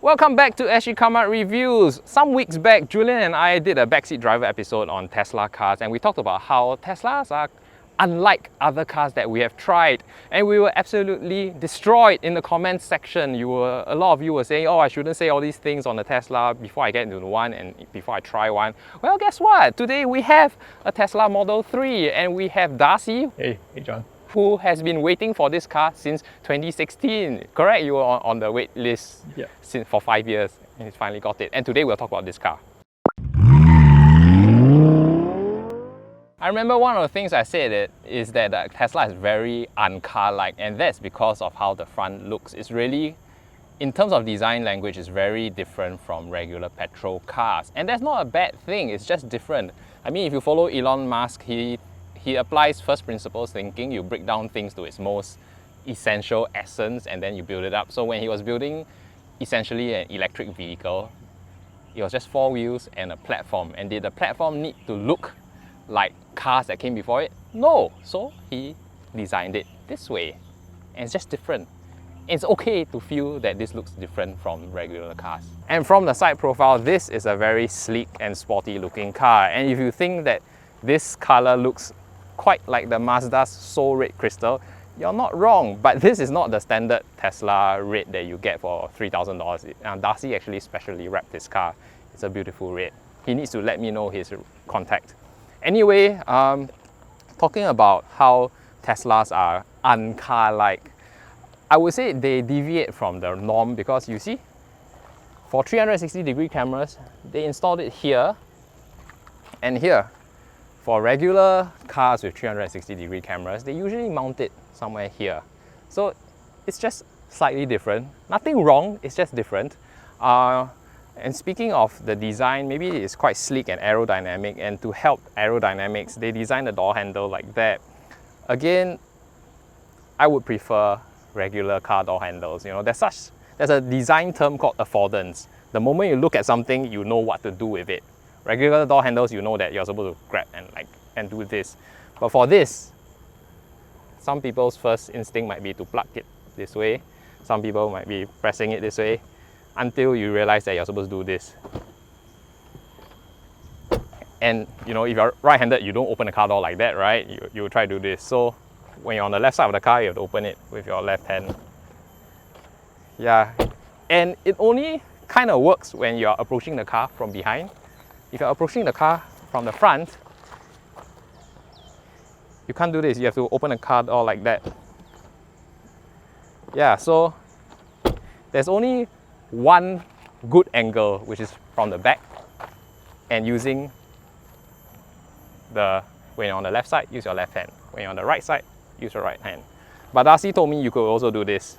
Welcome back to SG Kamat Reviews. Some weeks back, Julian and I did a backseat driver episode on Tesla cars, and we talked about how Teslas are unlike other cars that we have tried, and we were absolutely destroyed in the comments section. A lot of you were saying, oh, I shouldn't say all these things on the Tesla before I get into one and before I try one. Well, guess what? Today we have a Tesla Model 3 and we have Darcy. Hey John. Who has been waiting for this car since 2016. Correct? You were on the wait list for 5 years and he's finally got it. And today we'll talk about this car. I remember one of the things I said is that the Tesla is very un-car-like, and that's because of how the front looks. It's really, in terms of design language, it's very different from regular petrol cars. And that's not a bad thing, it's just different. I mean, if you follow Elon Musk, he applies first principles thinking. You break down things to its most essential essence and then you build it up. So when he was building essentially an electric vehicle, it was just 4 wheels and a platform. And did the platform need to look like cars that came before it? No. So he designed it this way. And it's just different. It's okay to feel that this looks different from regular cars. And from the side profile, this is a very sleek and sporty looking car. And if you think that this color looks quite like the Mazda's Soul Red Crystal, you're not wrong, but this is not the standard Tesla red that you get for $3,000. Darcy actually specially wrapped his car. It's a beautiful red. He needs to let me know his contact. Anyway, talking about how Teslas are un-car-like, I would say they deviate from the norm because you see, for 360-degree cameras, they installed it here and here. For regular cars with 360-degree cameras, they usually mount it somewhere here. So it's just slightly different. Nothing wrong, it's just different. And speaking of the design, maybe it's quite sleek and aerodynamic, and to help aerodynamics, they designed the door handle like that. Again, I would prefer regular car door handles. You know, there's a design term called affordance. The moment you look at something, you know what to do with it. Regular door handles, you know that you're supposed to grab and do this. But for this, some people's first instinct might be to plug it this way. Some people might be pressing it this way until you realize that you're supposed to do this. And you know, if you're right-handed, you don't open the car door like that, right? You try to do this. So when you're on the left side of the car, you have to open it with your left hand. Yeah, and it only kind of works when you're approaching the car from behind. If you're approaching the car from the front, you can't do this. You have to open the car door like that. Yeah, so there's only one good angle, which is from the back, and using when you're on the left side, use your left hand. When you're on the right side, use your right hand. But Darcy told me you could also do this.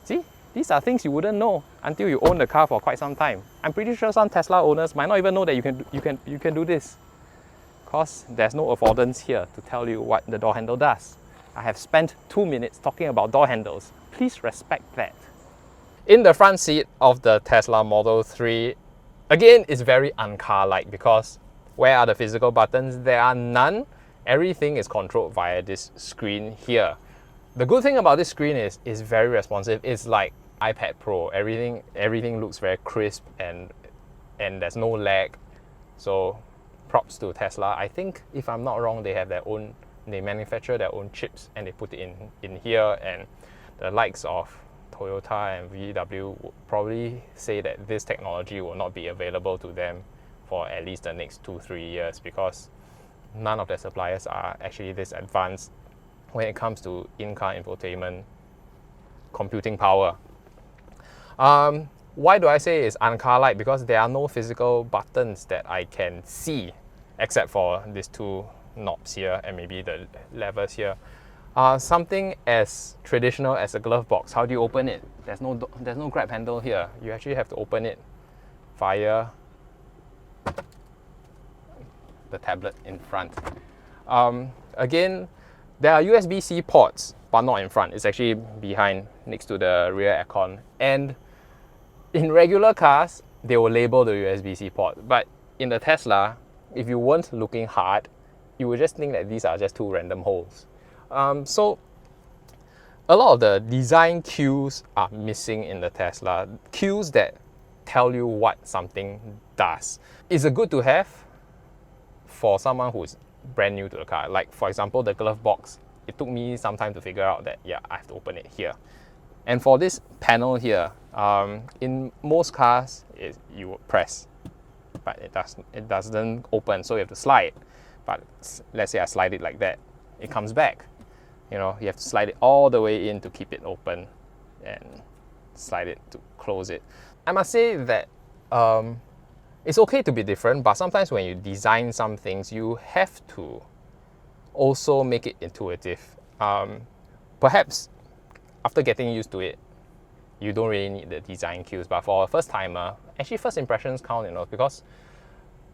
See? These are things you wouldn't know until you own the car for quite some time. I'm pretty sure some Tesla owners might not even know that you can do this, because there's no affordance here to tell you what the door handle does. I have spent 2 minutes talking about door handles. Please respect that. In the front seat of the Tesla Model 3, again, it's very un-car-like because where are the physical buttons? There are none. Everything is controlled via this screen here. The good thing about this screen is it's very responsive. It's like iPad Pro. Everything looks very crisp and there's no lag. So props to Tesla. I think, if I'm not wrong, they manufacture their own chips and they put it in here, and the likes of Toyota and VW would probably say that this technology will not be available to them for at least the next 2-3 years, because none of their suppliers are actually this advanced when it comes to in-car infotainment computing power. Why do I say it's un-car-like? Because there are no physical buttons that I can see, except for these two knobs here and maybe the levers here. Something as traditional as a glove box, how do you open it? There's no grab handle here. You actually have to open it via the tablet in front. Again, there are USB-C ports, but not in front. It's actually behind, next to the rear aircon. And in regular cars, they will label the USB-C port. But in the Tesla, if you weren't looking hard, you would just think that these are just two random holes. So a lot of the design cues are missing in the Tesla. Cues that tell you what something does. Is it good to have for someone who's brand new to the car? Like for example, the glove box. It took me some time to figure out that yeah, I have to open it here. And for this panel here, in most cars, you press, but it doesn't open, so you have to slide. But let's say I slide it like that, it comes back. You know, you have to slide it all the way in to keep it open, and slide it to close it. I must say that it's okay to be different, but sometimes when you design some things, you have to also make it intuitive. Perhaps after getting used to it, you don't really need the design cues. But for a first timer, actually first impressions count, you know, because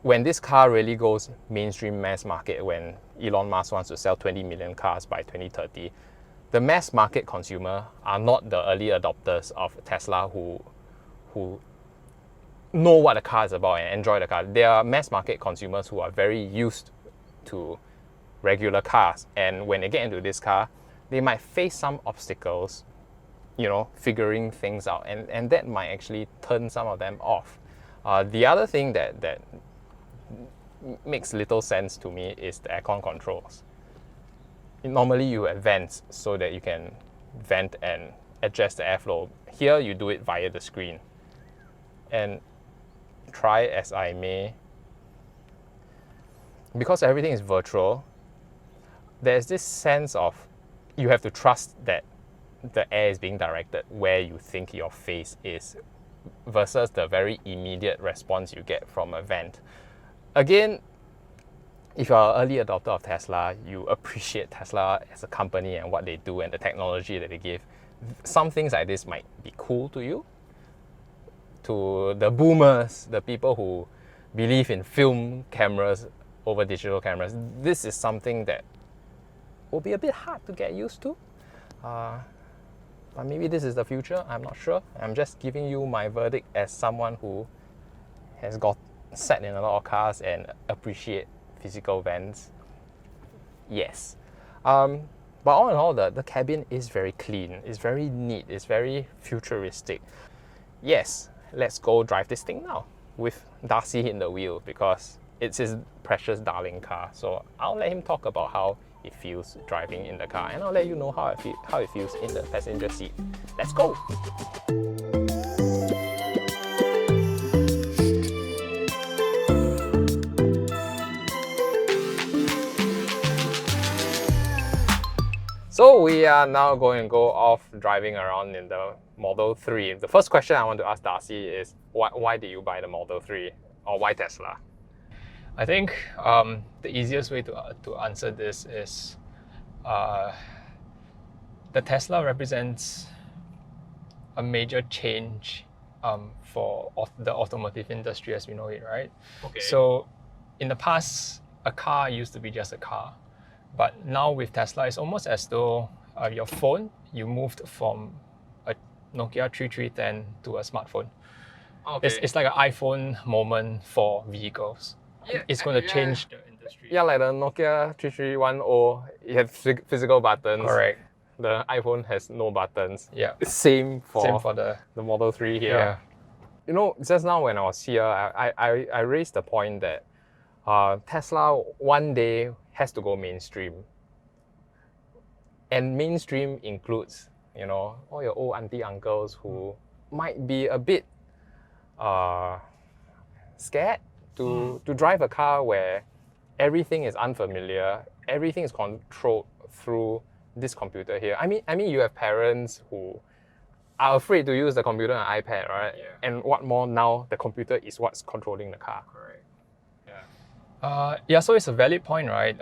when this car really goes mainstream mass market, when Elon Musk wants to sell 20 million cars by 2030, the mass market consumer are not the early adopters of Tesla who know what the car is about and enjoy the car. They are mass market consumers who are very used to regular cars, and when they get into this car, they might face some obstacles, you know, figuring things out, and that might actually turn some of them off. The other thing that makes little sense to me is the aircon controls. Normally you have vents so that you can vent and adjust the airflow. Here you do it via the screen. And try as I may, because everything is virtual, there's this sense of you have to trust that the air is being directed where you think your face is versus the very immediate response you get from a vent. Again, if you're an early adopter of Tesla, you appreciate Tesla as a company and what they do and the technology that they give. Some things like this might be cool to you. To the boomers, the people who believe in film cameras over digital cameras, this is something that will be a bit hard to get used to. But maybe this is the future, I'm not sure. I'm just giving you my verdict as someone who has sat in a lot of cars and appreciate physical vents. Yes. But all in all, the cabin is very clean, it's very neat, it's very futuristic. Yes, let's go drive this thing now with Darcy in the wheel because it's his precious darling car. So I'll let him talk about how it feels driving in the car, and I'll let you know how it feels in the passenger seat. Let's go! So we are now going to go off driving around in the Model 3. The first question I want to ask Darcy is, why did you buy the Model 3? Or why Tesla? I think the easiest way to answer this is the Tesla represents a major change for the automotive industry as we know it, right? Okay. So in the past, a car used to be just a car. But now with Tesla, it's almost as though your phone, you moved from a Nokia 3310 to a smartphone. Okay. It's like an iPhone moment for vehicles. Yeah, it's going to change the industry. Yeah, like the Nokia 3310, it had physical buttons. Correct. The iPhone has no buttons. Yeah. Same for the Model 3 here. Yeah. You know, just now when I was here, I raised the point that Tesla one day has to go mainstream. And mainstream includes, you know, all your old auntie uncles who might be a bit scared to drive a car where everything is unfamiliar, everything is controlled through this computer here. I mean, you have parents who are afraid to use the computer and iPad, right? Yeah. And what more now, the computer is what's controlling the car. Correct. Yeah. So it's a valid point, right?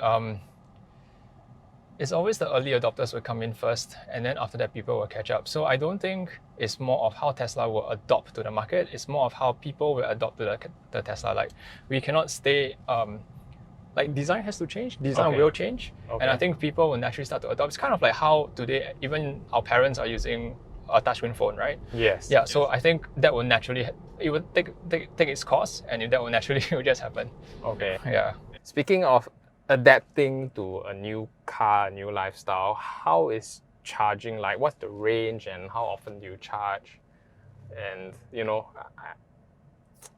It's always the early adopters will come in first, and then after that, people will catch up. So I don't think it's more of how Tesla will adopt to the market. It's more of how people will adopt to the Tesla. Like, we cannot stay. Like, design has to change. Design will change, and I think people will naturally start to adopt. It's kind of like how today even our parents are using a touchscreen phone, right? Yes. Yeah. So I think that will naturally, it will take its course, and that will naturally will just happen. Okay. Yeah. Speaking of adapting to a new car, a new lifestyle, how is charging like? What's the range and how often do you charge? And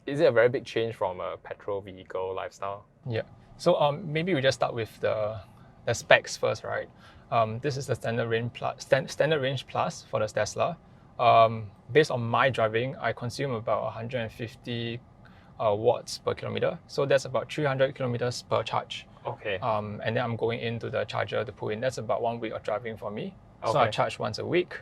is it a very big change from a petrol vehicle lifestyle? Yeah. So maybe we just start with the specs first, right? This is the standard range plus for the Tesla. Based on my driving, I consume about 150 watts per kilometer. So that's about 300 kilometers per charge. Okay. And then I'm going into the charger to put in. That's about 1 week of driving for me. So I Okay. charge once a week.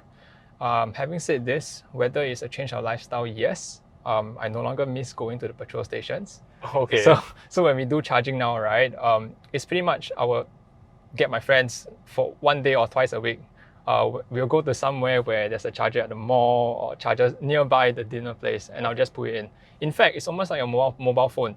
Having said this, whether it's a change of lifestyle, yes. I no longer miss going to the petrol stations. Okay. So when we do charging now, right, it's pretty much I will get my friends for 1 day or twice a week. We'll go to somewhere where there's a charger at the mall or charger nearby the dinner place, and I'll just put it in. In fact, it's almost like a mobile phone.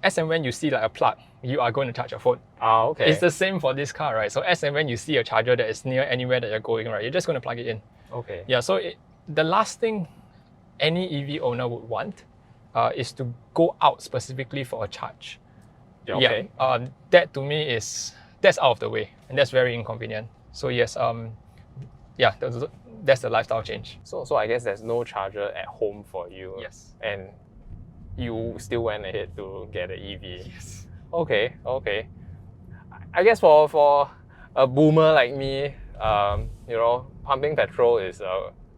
As and when you see like a plug, you are going to charge your phone. Okay. It's the same for this car, right? So as and when you see a charger that is near anywhere that you're going, right, you're just going to plug it in. Okay. Yeah, so the last thing any EV owner would want is to go out specifically for a charge. Okay. Yeah, that to me that's out of the way, and that's very inconvenient. So yes, yeah, that's the lifestyle change. So I guess there's no charger at home for you. Yes. And you still went ahead to get an EV. Yes. Okay. I guess for a boomer like me, pumping petrol is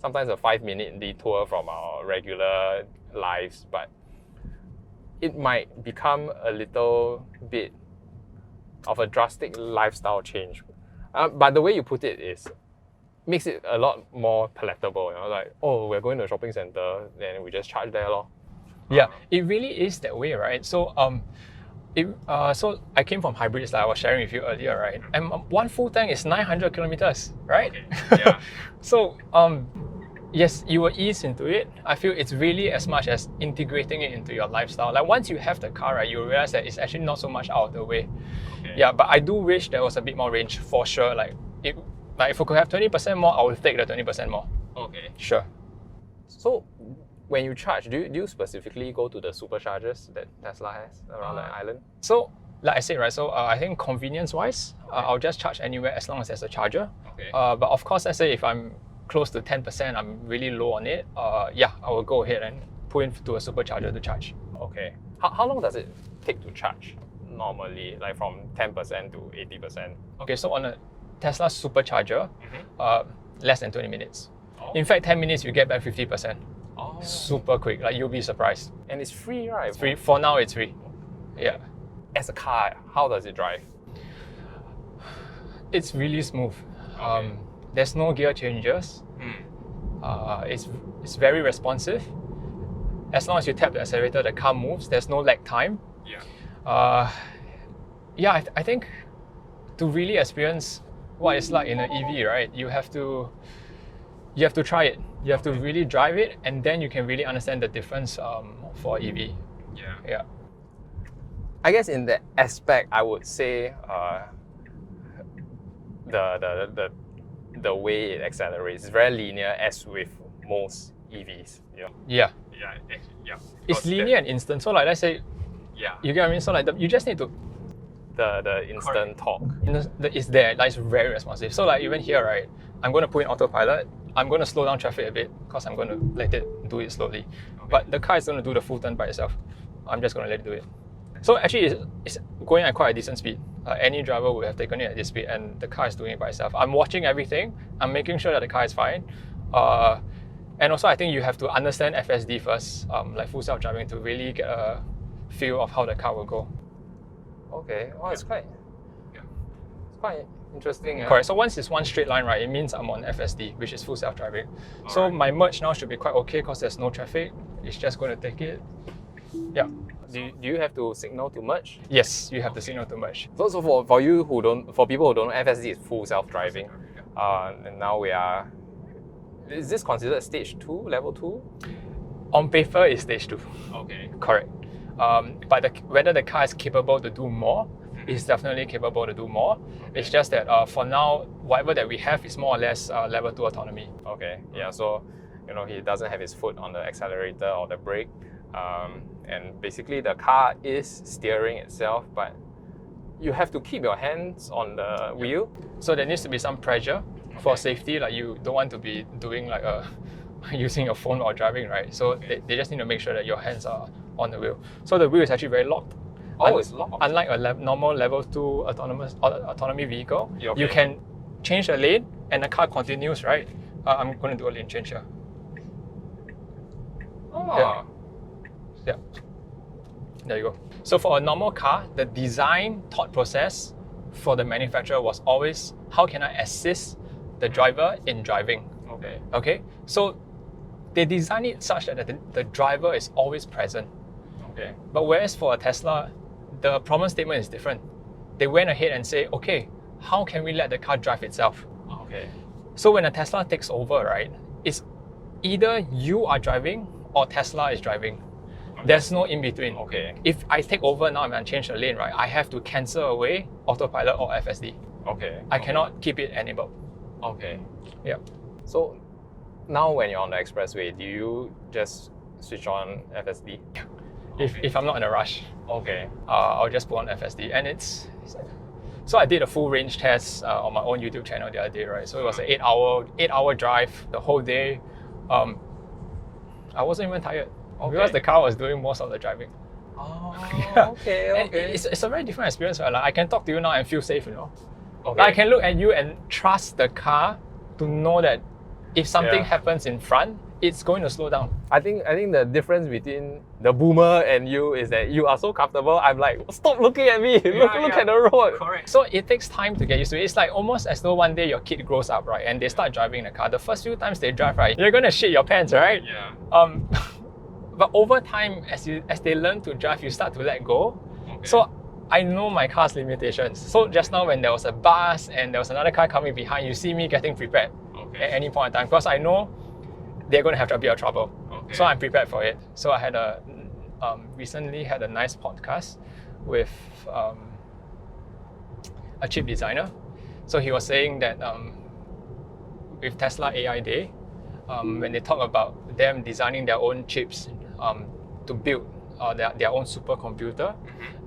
sometimes a 5-minute detour from our regular lives, but it might become a little bit of a drastic lifestyle change. But the way you put it makes it a lot more palatable. Like, oh, we're going to a shopping center, then we just charge there, lor. Yeah, it really is that way, right? So so I came from hybrids like I was sharing with you earlier, right? And one full tank is 900 kilometers, right? Okay. Yeah. So yes, you will ease into it. I feel it's really as much as integrating it into your lifestyle. Like once you have the car, right, you realize that it's actually not so much out of the way. Okay. Yeah, but I do wish there was a bit more range for sure. Like if we could have 20% more, I would take the 20% more. Okay. Sure. So when you charge, do you specifically go to the superchargers that Tesla has around the island? So like I said, right, so I think convenience-wise, I'll just charge anywhere as long as there's a charger. Okay. But of course, let's say if I'm close to 10%, I'm really low on it, yeah, I will go ahead and put into a supercharger to charge. Okay. How long does it take to charge normally, like from 10% to 80%? Okay, so on a Tesla supercharger, less than 20 minutes. Oh. In fact, 10 minutes, you get back 50%. Oh. Super quick, like you'll be surprised. And it's free, right? It's free. For now, it's free. Yeah. As a car, how does it drive? It's really smooth. Okay. There's no gear changes. It's very responsive. As long as you tap the accelerator, the car moves. There's no lag time. Yeah. Yeah, I think to really experience what it's like in an EV, right, you have to try it. You have to really drive it, and then you can really understand the difference for EV. Yeah. I guess in that aspect, I would say the way it accelerates is very linear, as with most EVs. Yeah. Yeah. It's linear and instant. So like, let's say, Yeah. you get what I mean? So like, you just need to, The instant torque. it's there, like it's very responsive. So like even here, right, I'm going to put in autopilot. I'm going to slow down traffic a bit because I'm going to let it do it slowly. But the car is going to do the full turn by itself. I'm just going to let it do it. So actually, it's going at quite a decent speed. Any driver would have taken it at this speed, and the car is doing it by itself. I'm watching everything. I'm making sure that the car is fine. And also, I think you have to understand FSD first, like full self-driving, to really get a feel of how the car will go. Okay. Oh, it's quite interesting. Correct. So once it's one straight line, right, it means I'm on FSD, which is full self-driving. So my merge now should be quite okay because there's no traffic. It's just going to take it. Yeah. Do you have to signal to merge? Yes, you have the signal to merge. So for people who don't know, FSD is full self-driving. And now is this considered stage 2, level 2? On paper, it's stage 2. Okay. Correct. But whether the car is capable to do more, it's definitely capable to do more. It's just that for now, whatever that we have is more or less level 2 autonomy. Okay. Yeah. So, he doesn't have his foot on the accelerator or the brake. And basically the car is steering itself, but you have to keep your hands on the wheel. So there needs to be some pressure for safety. Like you don't want to be doing like using your phone while driving, right? So they just need to make sure that your hands are on the wheel. So the wheel is actually very locked. Oh, it's locked. Unlike a normal level 2 autonomy vehicle, Okay. you can change the lane and the car continues, right? I'm going to do a lane change here. Oh. Yeah. There you go. So for a normal car, the design thought process for the manufacturer was always, how can I assist the driver in driving? Okay. Okay, so they design it such that the driver is always present. Okay. But whereas for a Tesla, the problem statement is different. They went ahead and say, okay, how can we let the car drive itself? Okay. So when a Tesla takes over, right, it's either you are driving or Tesla is driving. There's no in between. Okay. If I take over now and I change the lane, right, I have to cancel away autopilot or FSD. Okay. I cannot keep it enabled. Okay. Yeah. So now when you're on the expressway, do you just switch on FSD? If I'm not in a rush, Okay. I'll just put on FSD. And so I did a full range test on my own YouTube channel the other day, right? So it was an 8-hour drive the whole day. I wasn't even tired because the car was doing most of the driving. Oh, Yeah. okay, And okay. it's a very different experience, right? Like I can talk to you now and feel safe, you know. Okay. Like I can look at you and trust the car to know that if something Yeah. happens in front, it's going to slow down. I think the difference between the boomer and you is that you are so comfortable. I'm like, stop looking at me. Look at the road. Correct. So it takes time to get used to it. It's like almost as though one day your kid grows up, right, and they start driving the car. The first few times they drive, right, you're gonna shit your pants, right? Yeah. But over time, as they learn to drive, you start to let go. Okay. So I know my car's limitations. So just now when there was a bus and there was another car coming behind, you see me getting prepared at any point in time because I know they're going to have a bit of trouble. Okay. So I'm prepared for it. So I had recently had a nice podcast with a chip designer. So he was saying that with Tesla AI Day, when they talk about them designing their own chips to build their own supercomputer,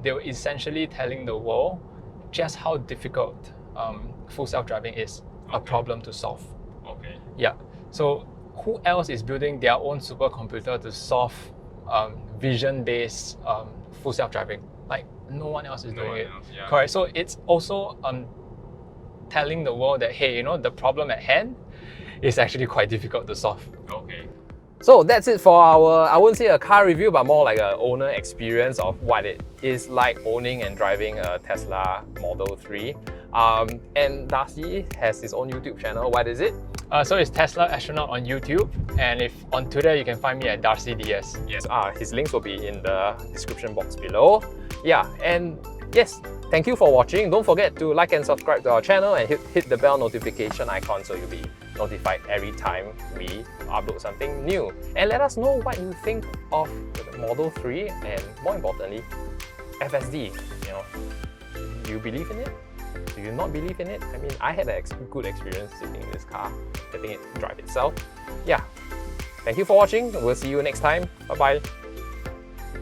they were essentially telling the world just how difficult full self-driving is, a problem to solve. Okay. Yeah. So who else is building their own supercomputer to solve vision-based full self-driving? Like no one else is doing it. Yeah. Correct. So it's also telling the world that, hey, you know, the problem at hand is actually quite difficult to solve. Okay. So that's it for our, I wouldn't say a car review, but more like an owner experience of what it is like owning and driving a Tesla Model 3. And Darcy has his own YouTube channel. What is it? So it's Tesla Astronaut on YouTube, and if on Twitter you can find me at DarcyDS. Yes. His links will be in the description box below. Yeah, and yes, thank you for watching. Don't forget to like and subscribe to our channel and hit the bell notification icon so you'll be notified every time we upload something new. And let us know what you think of the Model 3 and more importantly, FSD. You know, do you believe in it? Do you not believe in it? I mean, I had a good experience sitting in this car, letting it drive itself. Yeah. Thank you for watching. We'll see you next time. Bye-bye.